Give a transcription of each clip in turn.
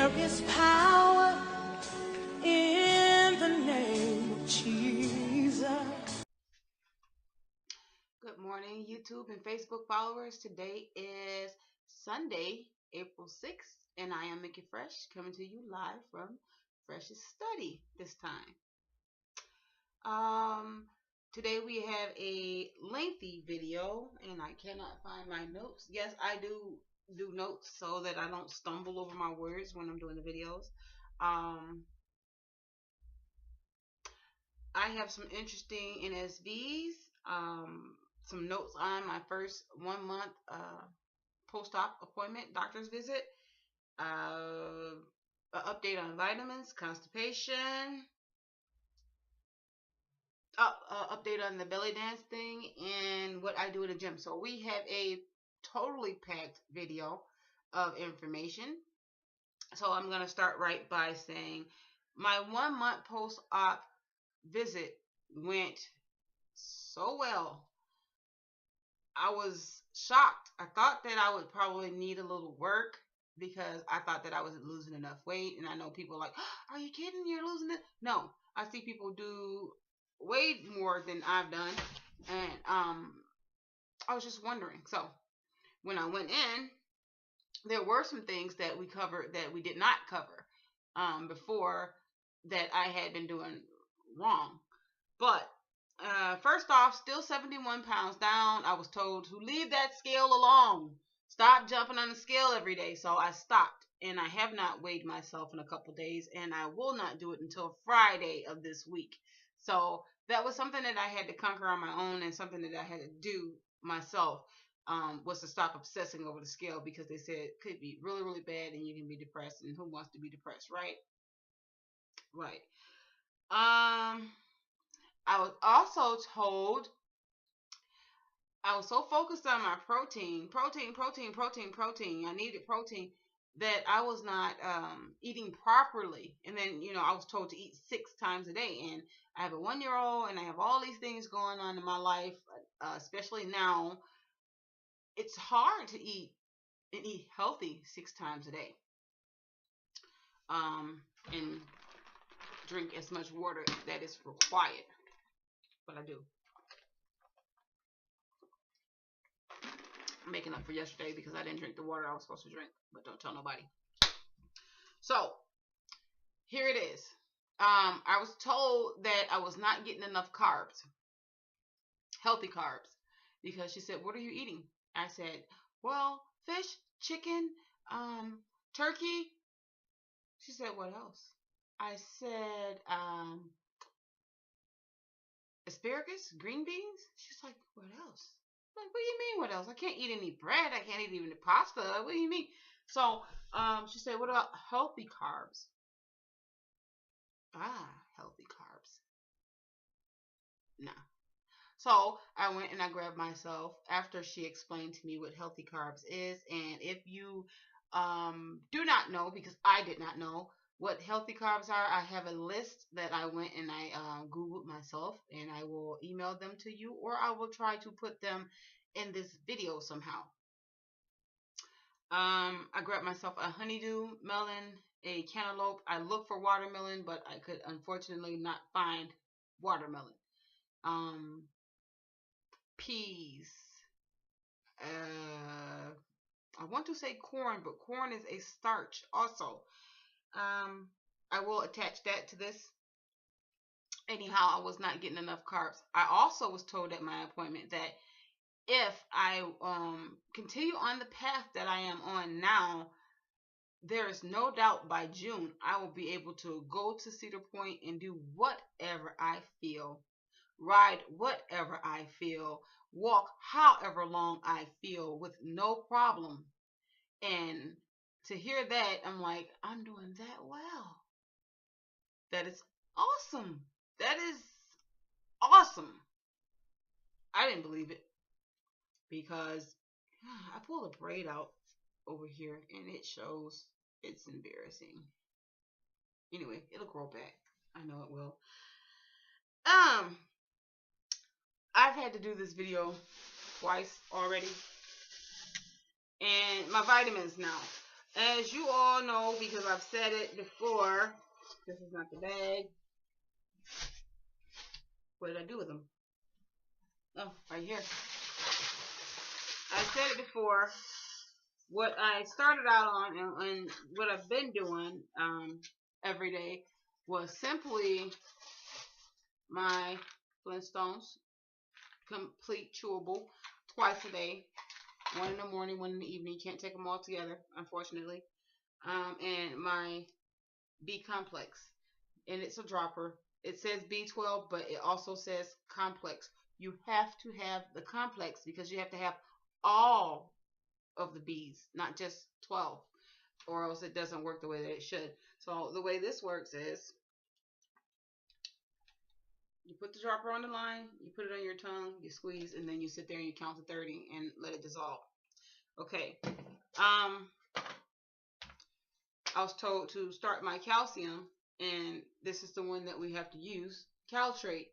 There is power in the name of Jesus. Good morning, YouTube and Facebook followers. Today is Sunday, April 6th, and I am Mickey Fresh, coming to you live from Fresh's Study this time. Today we have a lengthy video, and I cannot find my notes. Yes, I do notes so that I don't stumble over my words when I'm doing the videos. I have some interesting NSVs, some notes on my first 1 month post-op appointment, doctor's visit, an update on vitamins, constipation, update on the belly dance thing, and what I do in the gym. So we have a totally packed video of information. So I'm going to start right by saying my 1 month post-op visit went so well. I was shocked. I thought that I would probably need a little work because I thought that I wasn't losing enough weight. And I know people are like, oh, are you kidding? You're losing it? No, I see people do way more than I've done. And I was just wondering. So when I went in, there were some things that we covered that we did not cover before that I had been doing wrong. But first off, still 71 pounds down. I was told to leave that scale alone. Stop jumping on the scale every day. So I stopped, and I have not weighed myself in a couple days, and I will not do it until Friday of this week. So that was something that I had to conquer on my own, and something that I had to do myself. Was to stop obsessing over the scale, because they said it could be really, really bad and you can be depressed, and who wants to be depressed, right? Right. I was also told I was so focused on my protein. I needed protein that I was not eating properly. And then, I was told to eat 6 times a day. And I have a 1-year-old, and I have all these things going on in my life, especially now. It's hard to eat healthy 6 times a day. And drink as much water that is required. But I do. I'm making up for yesterday because I didn't drink the water I was supposed to drink. But don't tell nobody. So, here it is. I was told that I was not getting enough carbs. Healthy carbs. Because she said, what are you eating? I said, well, fish, chicken, turkey. She said, what else? I said, asparagus, green beans. She's like, what else? I'm like, what do you mean, what else? I can't eat any bread. I can't eat even the pasta. What do you mean? So, she said, what about healthy carbs? Healthy carbs. Nah. So I went and I grabbed myself after she explained to me what healthy carbs is. And if you do not know, because I did not know what healthy carbs are, I have a list that I went and I Googled myself, and I will email them to you, or I will try to put them in this video somehow. I grabbed myself a honeydew melon, a cantaloupe. I looked for watermelon, but I could unfortunately not find watermelon. Peas. I want to say corn, but corn is a starch also. I will attach that to this. Anyhow, I was not getting enough carbs. I also was told at my appointment that if I continue on the path that I am on now, there is no doubt by June I will be able to go to Cedar Point and do whatever I feel. Ride whatever I feel, walk however long I feel with no problem. And to hear that, I'm like, I'm doing that well. That is awesome. That is awesome. I didn't believe it because I pulled a braid out over here and it shows. It's embarrassing. Anyway, it'll grow back. I know it will. I've had to do this video twice already. And my vitamins now. As you all know, because I've said it before, this is not the bag. What did I do with them? Oh, right here. I said it before. What I started out on and what I've been doing every day was simply my Flintstones complete chewable twice a day. One in the morning, one in the evening. You can't take them all together, unfortunately. And my B complex. And it's a dropper. It says B12, but it also says complex. You have to have the complex because you have to have all of the B's, not just 12, or else it doesn't work the way that it should. So the way this works is you put the dropper on the line, you put it on your tongue, you squeeze, and then you sit there and you count to 30 and let it dissolve. Okay. I was told to start my calcium, and this is the one that we have to use, Caltrate.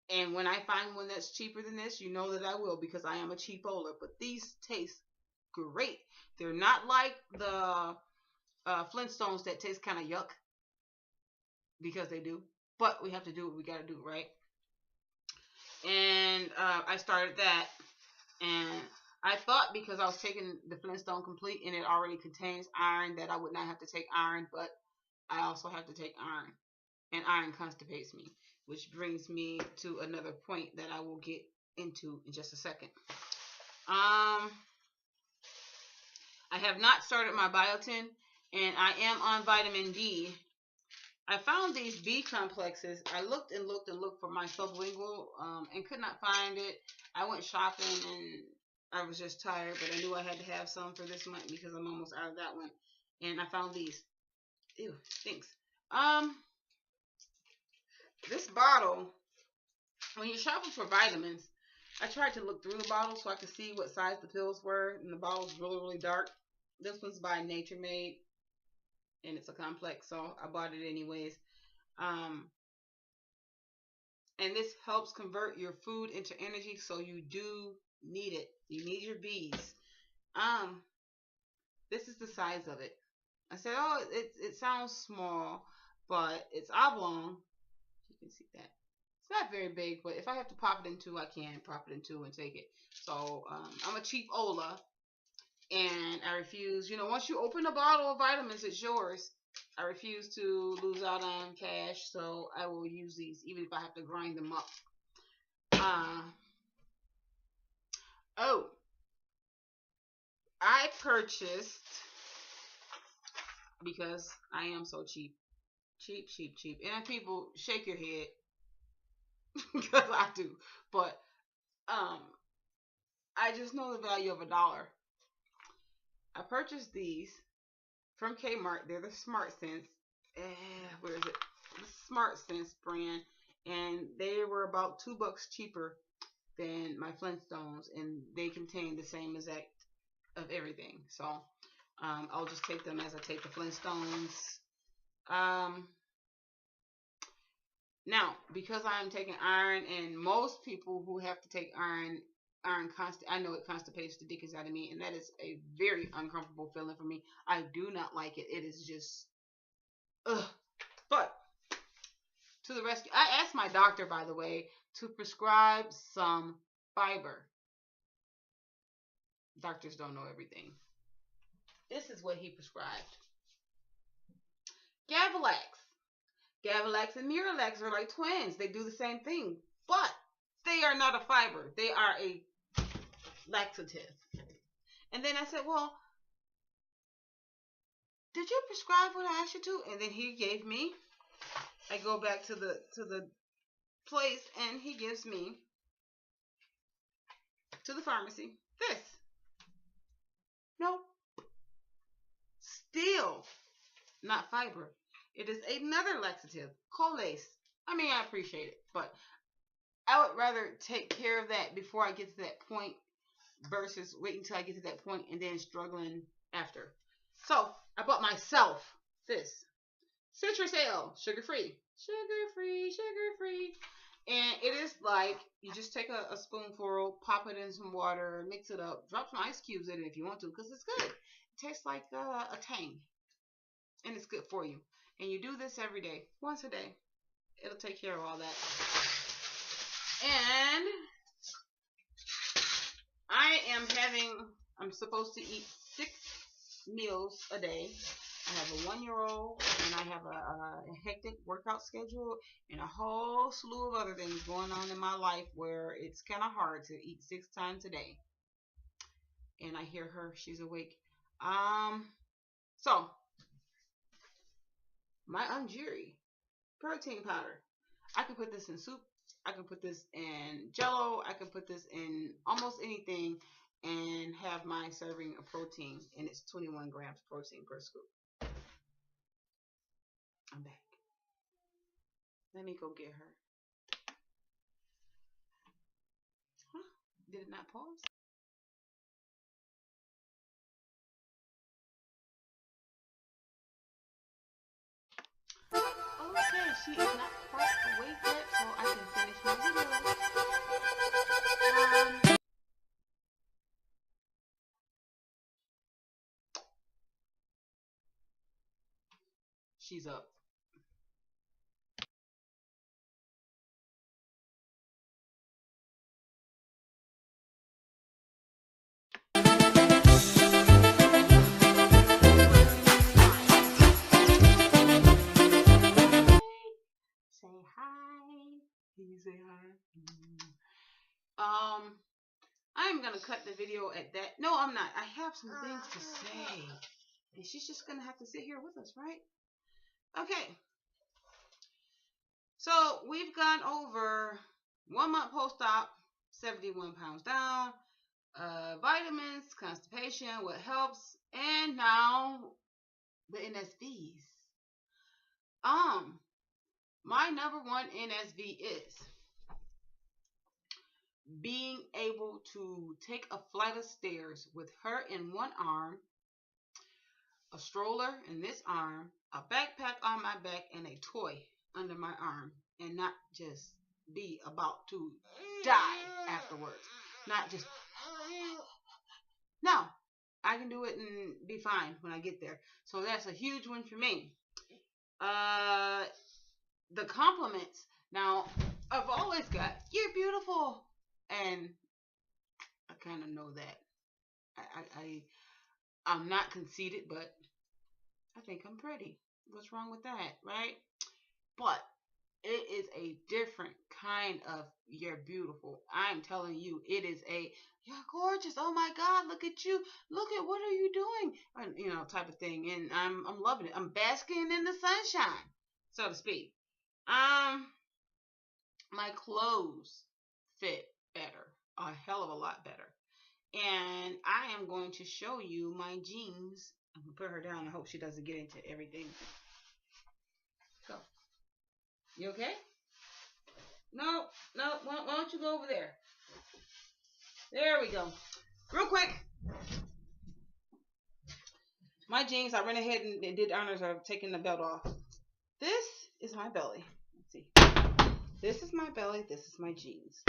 And when I find one that's cheaper than this, you know that I will, because I am a cheapola. But these taste great. They're not like the Flintstones that taste kind of yuck, because they do. But we have to do what we got to do, right? And I started that, and I thought because I was taking the Flintstone Complete and it already contains iron that I would not have to take iron, but I also have to take iron, and iron constipates me, which brings me to another point that I will get into in just a second. I have not started my biotin, and I am on vitamin D. I found these B complexes. I looked and looked and looked for my sublingual and could not find it. I went shopping and I was just tired, but I knew I had to have some for this month because I'm almost out of that one. And I found these. Ew, stinks. This bottle, when you're shopping for vitamins, I tried to look through the bottle so I could see what size the pills were, and the bottle's really, really dark. This one's by Nature Made, and it's a complex, so I bought it anyways. And this helps convert your food into energy, so you do need it. You need your B's. This is the size of it. I said, oh, it sounds small, but it's oblong. You can see that. It's not very big, but if I have to pop it in two, I can pop it in two and take it. So I'm a cheap Ola, and I refuse. You know, once you open a bottle of vitamins, it's yours. I refuse to lose out on cash, so I will use these, even if I have to grind them up. Oh, I purchased, because I am so cheap. Cheap, cheap, cheap. And people, shake your head, because I do. But I just know the value of $1. I purchased these from Kmart. They're the Smart Sense. Where is it? The Smart Sense brand. And they were about $2 cheaper than my Flintstones. And they contain the same exact of everything. So I'll just take them as I take the Flintstones. Now, because I am taking iron, and most people who have to take iron I know it constipates the dickens out of me, and that is a very uncomfortable feeling for me. I do not like it. It is just, ugh. But to the rescue, I asked my doctor, by the way, to prescribe some fiber. Doctors don't know everything. This is what he prescribed. Gavalax. Gavalax and Miralax are like twins. They do the same thing, but they are not a fiber. They are a laxative. And then I said, well, did you prescribe what I asked you to? And then he gave me, I go back to the place, and he gives me, to the pharmacy, this. Nope. Still not fiber. It is another laxative, Colace. I mean, I appreciate it, but I would rather take care of that before I get to that point versus waiting until I get to that point and then struggling after. So I bought myself this Citrus Ale, sugar-free, sugar-free, sugar-free. And it is like, you just take a spoonful, pop it in some water, mix it up, drop some ice cubes in it if you want to, because it's good. It tastes like a Tang, and it's good for you. And you do this every day, once a day. It'll take care of all that. And I'm supposed to eat 6 meals a day. I have a 1-year-old, and I have a hectic workout schedule, and a whole slew of other things going on in my life where it's kind of hard to eat 6 times a day. And I hear her; she's awake. So my Unjiri protein powder. I can put this in soup. I can put this in Jello. I can put this in almost anything, and have my serving of protein, and it's 21 grams protein per scoop. I'm back. Let me go get her. Huh? Did it not pause? Okay, she is not quite awake yet, so I can finish my video. She's up. Say hi. Can you say hi? I'm gonna cut the video at that. No, I'm not. I have some things to say, and she's just gonna have to sit here with us, right? Okay. So we've gone over 1 month post-op, 71 pounds down, vitamins, constipation, what helps, and now the NSVs. My number 1 NSV is being able to take a flight of stairs with her in one arm, a stroller in this arm, a backpack on my back, and a toy under my arm, and not just be about to die afterwards. Not just, no, I can do it and be fine when I get there. So that's a huge one for me. The compliments. Now, I've always got, you're beautiful, and I kind of know that. I'm not conceited, but I think I'm pretty. What's wrong with that, right? But it is a different kind of you're beautiful. I'm telling you, it is a you're gorgeous. Oh my God, look at you. Look at what are you doing? And, type of thing. And I'm loving it. I'm basking in the sunshine, so to speak. My clothes fit better, a hell of a lot better. And I am going to show you my jeans. I'm gonna put her down. I hope she doesn't get into everything. Go. You okay? No. Why don't you go over there? There we go. Real quick. My jeans, I went ahead and did honors of taking the belt off. This is my belly. Let's see. This is my belly. This is my jeans.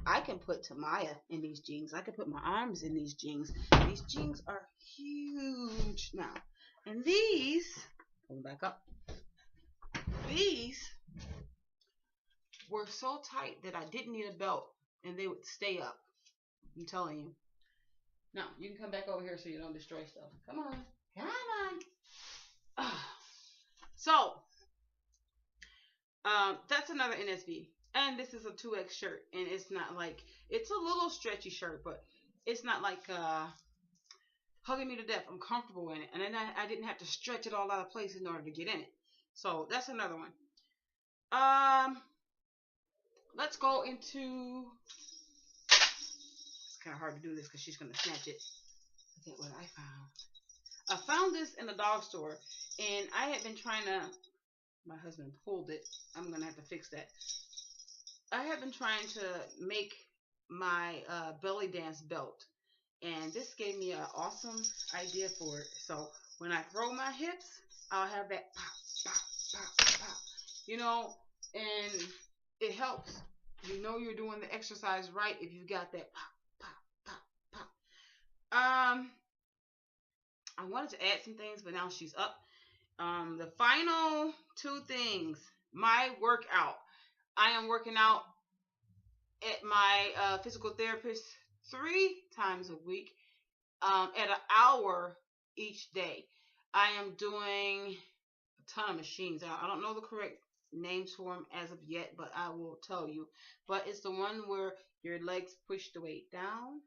I can put Tamaya in these jeans. I can put my arms in these jeans. These jeans are huge now. And these, pull back up. These were so tight that I didn't need a belt, and they would stay up. I'm telling you. Now, you can come back over here so you don't destroy stuff. Come on. So, that's another NSV. And this is a 2X shirt. And it's not like, it's a little stretchy shirt, but it's not like hugging me to death. I'm comfortable in it. And then I didn't have to stretch it all out of place in order to get in it. So, that's another one. Let's go into, it's kind of hard to do this because she's going to snatch it. Look at what I found. I found this in the dog store, and I had been trying to, my husband pulled it. I'm going to have to fix that. I have been trying to make my belly dance belt, and this gave me an awesome idea for it. So when I throw my hips, I'll have that pop, pop, pop, pop, and it helps. You're doing the exercise right if you got that pop, pop, pop, pop. I wanted to add some things, but now she's up. The final two things, my workout. I am working out at my physical therapist 3 times a week, at an hour each day. I am doing a ton of machines. I don't know the correct names for them as of yet, but I will tell you. But it's the one where your legs push the weight down.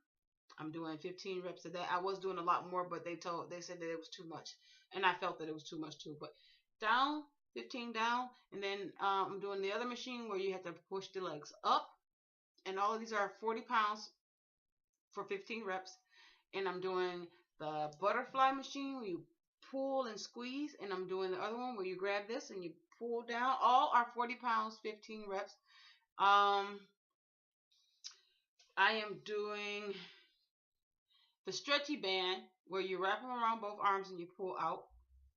I'm doing 15 reps of that. I was doing a lot more, but they said that it was too much, and I felt that it was too much too. But down, 15 down, and then I'm doing the other machine where you have to push the legs up, and all of these are 40 pounds for 15 reps. And I'm doing the butterfly machine where you pull and squeeze, and I'm doing the other one where you grab this and you pull down. All are 40 pounds, 15 reps. I am doing the stretchy band where you wrap them around both arms and you pull out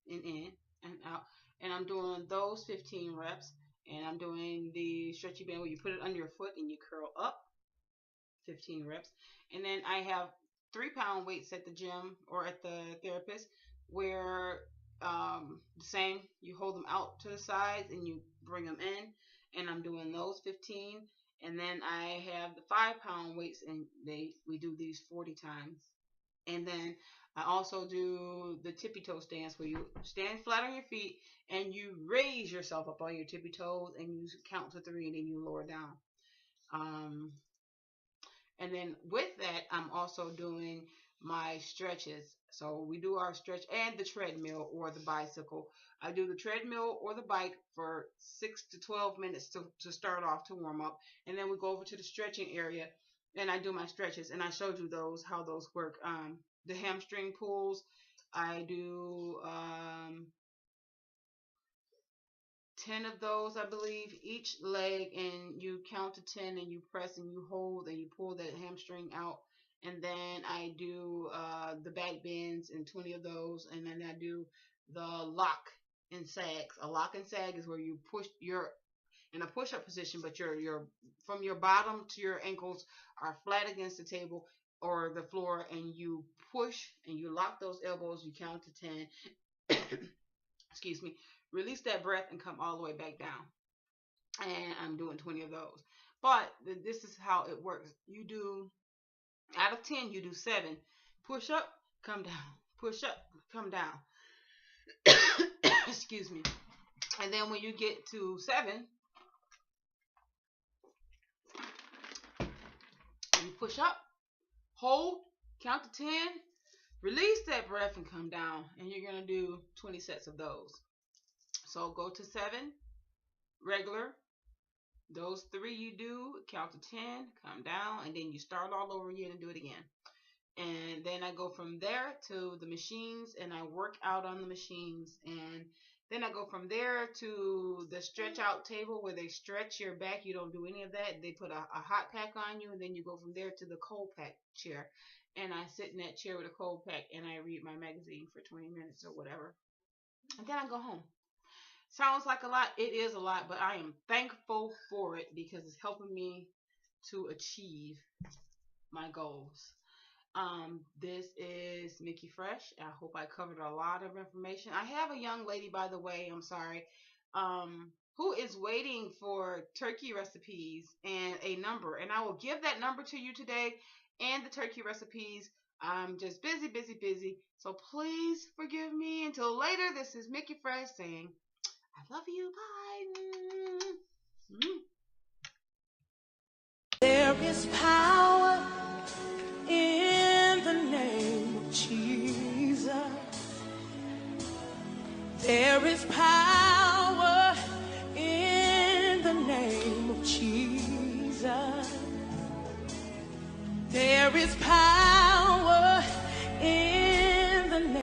and in and out. And I'm doing those 15 reps. And I'm doing the stretchy band where you put it under your foot and you curl up, 15 reps. And then I have 3-pound weights at the gym or at the therapist where the same, you hold them out to the sides and you bring them in, and I'm doing those 15. And then I have the 5-pound weights, and we do these 40 times. And then I also do the tippy toe stance where you stand flat on your feet and you raise yourself up on your tippy toes and you count to 3 and then you lower down. And then with that, I'm also doing my stretches. So we do our stretch and the treadmill or the bicycle. I do the treadmill or the bike for 6 to 12 minutes to start off, to warm up. And then we go over to the stretching area and I do my stretches. And I showed you how those work. The hamstring pulls, I do 10 of those, I believe, each leg, and you count to 10 and you press and you hold and you pull that hamstring out. And then I do the back bends and 20 of those, and then I do the lock and sags. A lock and sag is where you push, you're in a push-up position, but you're from your bottom to your ankles are flat against the table or the floor, and you push and you lock those elbows, you count to 10. Excuse me. Release that breath and come all the way back down. And I'm doing 20 of those. But this is how it works. You do, out of 10, you do 7. Push up, come down. Push up, come down. Excuse me. And then when you get to 7, you push up, hold, count to 10, release that breath and come down. And you're going to do 20 sets of those. So go to 7, regular. Those 3 you do, count to 10, come down, and then you start all over again and do it again. And then I go from there to the machines, and I work out on the machines. And then I go from there to the stretch out table where they stretch your back. You don't do any of that. They put a hot pack on you, and then you go from there to the cold pack chair. And I sit in that chair with a cold pack, and I read my magazine for 20 minutes or whatever. And then I go home. Sounds like a lot. It is a lot, but I am thankful for it because it's helping me to achieve my goals. This is Mickey Fresh. I hope I covered a lot of information. I have a young lady, by the way, I'm sorry, who is waiting for turkey recipes and a number. And I will give that number to you today and the turkey recipes. I'm just busy. So please forgive me until later. This is Mickey Fresh saying, I love you. Bye. There is power in the name of Jesus. There is power in the name of Jesus. There is power.